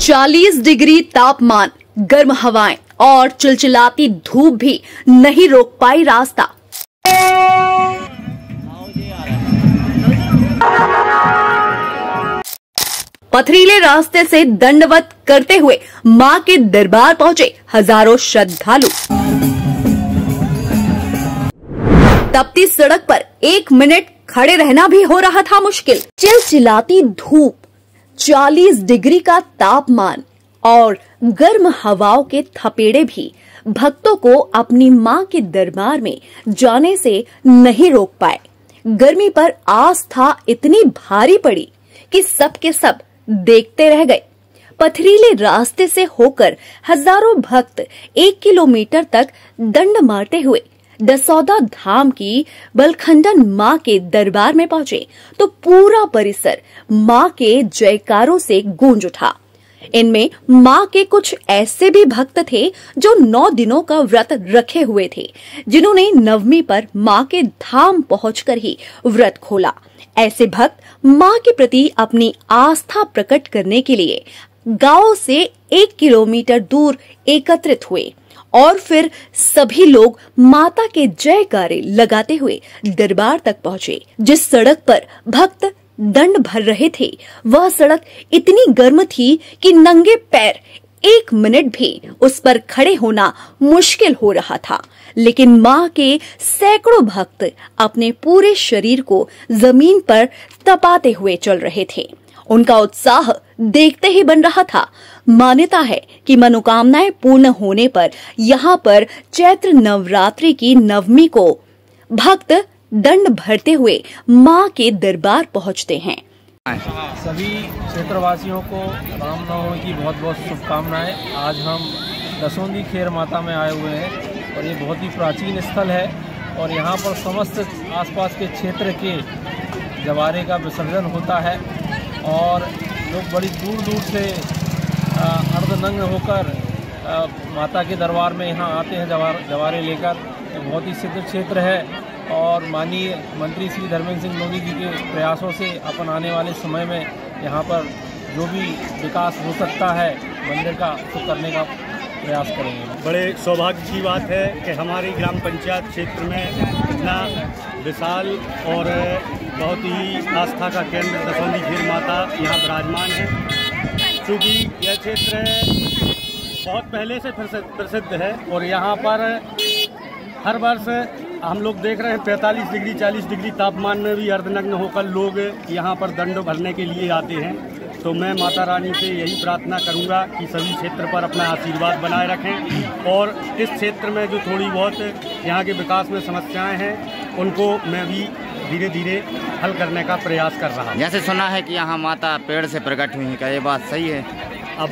40 degree तापमान, गर्म हवाएं और चिलचिलाती धूप भी नहीं रोक पाई रास्ता। पथरीले रास्ते से दंडवत करते हुए मां के दरबार पहुंचे हजारों श्रद्धालु। तपती सड़क पर 1 मिनट खड़े रहना भी हो रहा था मुश्किल। चिलचिलाती धूप, 40 डिग्री का तापमान और गर्म हवाओं के थपेड़े भी भक्तों को अपनी मां के दरबार में जाने से नहीं रोक पाए। गर्मी पर आस्था इतनी भारी पड़ी कि सब के सब देखते रह गए। पथरीले रास्ते से होकर हजारों भक्त 1 किलोमीटर तक दंड मारते हुए दसौदा धाम की बलखंडन मां के दरबार में पहुंचे तो पूरा परिसर मां के जयकारों से गूंज उठा। इनमें मां के कुछ ऐसे भी भक्त थे जो 9 दिनों का व्रत रखे हुए थे, जिन्होंने नवमी पर मां के धाम पहुंचकर ही व्रत खोला। ऐसे भक्त मां के प्रति अपनी आस्था प्रकट करने के लिए गांव से 1 किलोमीटर दूर एकत्रित हुए और फिर सभी लोग माता के जयकारे लगाते हुए दरबार तक पहुंचे। जिस सड़क पर भक्त दंड भर रहे थे वह सड़क इतनी गर्म थी कि नंगे पैर 1 मिनट भी उस पर खड़े होना मुश्किल हो रहा था। लेकिन मां के सैकड़ों भक्त अपने पूरे शरीर को जमीन पर तपाते हुए चल रहे थे। उनका उत्साह देखते ही बन रहा था। मान्यता है कि मनोकामनाएं पूर्ण होने पर यहाँ पर चैत्र नवरात्रि की नवमी को भक्त दंड भरते हुए मां के दरबार पहुँचते हैं। सभी क्षेत्रवासियों को रामनवमी की बहुत बहुत शुभकामनाएं। आज हम दसौंदी खेर माता में आए हुए हैं और ये बहुत ही प्राचीन स्थल है और यहाँ पर समस्त आसपास के क्षेत्र के जवारे का विसर्जन होता है और लोग बड़ी दूर दूर से अर्धनग्न होकर माता के दरबार में यहाँ आते हैं जवारे लेकर। बहुत ही सिद्ध क्षेत्र है और माननीय मंत्री श्री धर्मेंद्र सिंह मोदी जी के प्रयासों से अपन आने वाले समय में यहाँ पर जो भी विकास हो सकता है मंदिर का तो करने का प्रयास करेंगे। बड़े सौभाग्य की बात है कि हमारी ग्राम पंचायत क्षेत्र में इतना विशाल और बहुत ही आस्था का केंद्र दसौंदी खेर माता यहाँ विराजमान है। क्योंकि यह क्षेत्र बहुत पहले से प्रसिद्ध है और यहाँ पर हर वर्ष हम लोग देख रहे हैं 45 डिग्री 40 डिग्री तापमान में भी अर्धनग्न होकर लोग यहाँ पर दंड भरने के लिए आते हैं। तो मैं माता रानी से यही प्रार्थना करूँगा कि सभी क्षेत्र पर अपना आशीर्वाद बनाए रखें और इस क्षेत्र में जो थोड़ी बहुत यहाँ के विकास में समस्याएं हैं उनको मैं भी धीरे धीरे हल करने का प्रयास कर रहा हूँ। जैसे सुना है कि यहाँ माता पेड़ से प्रकट हुई है, क्या ये बात सही है? अब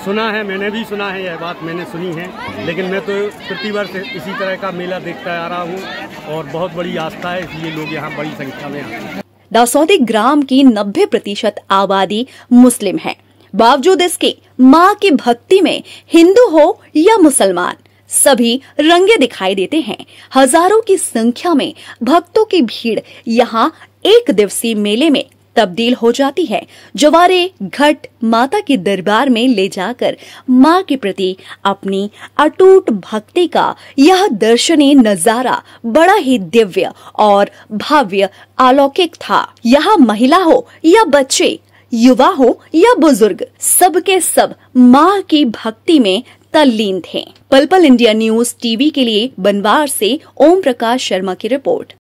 सुना है, मैंने भी सुना है, यह बात मैंने सुनी है, लेकिन मैं तो प्रतिवर्ष इसी तरह का मेला देखता आ रहा हूँ और बहुत बड़ी आस्था है, इसलिए लोग यहाँ बड़ी संख्या में आते हैं। दसौंदी ग्राम की 90% आबादी मुस्लिम है। बावजूद इसके मां की भक्ति में हिंदू हो या मुसलमान सभी रंगे दिखाई देते हैं। हजारों की संख्या में भक्तों की भीड़ यहाँ 1 दिवसीय मेले में तब्दील हो जाती है। जवारे घट माता के दरबार में ले जाकर मां के प्रति अपनी अटूट भक्ति का यह दर्शनीय नजारा बड़ा ही दिव्य और भव्य अलौकिक था। यहाँ महिला हो या बच्चे, युवा हो या बुजुर्ग, सबके सब मां की भक्ति में तल्लीन थे। पल पल इंडिया न्यूज टीवी के लिए बनवार से ओम प्रकाश शर्मा की रिपोर्ट।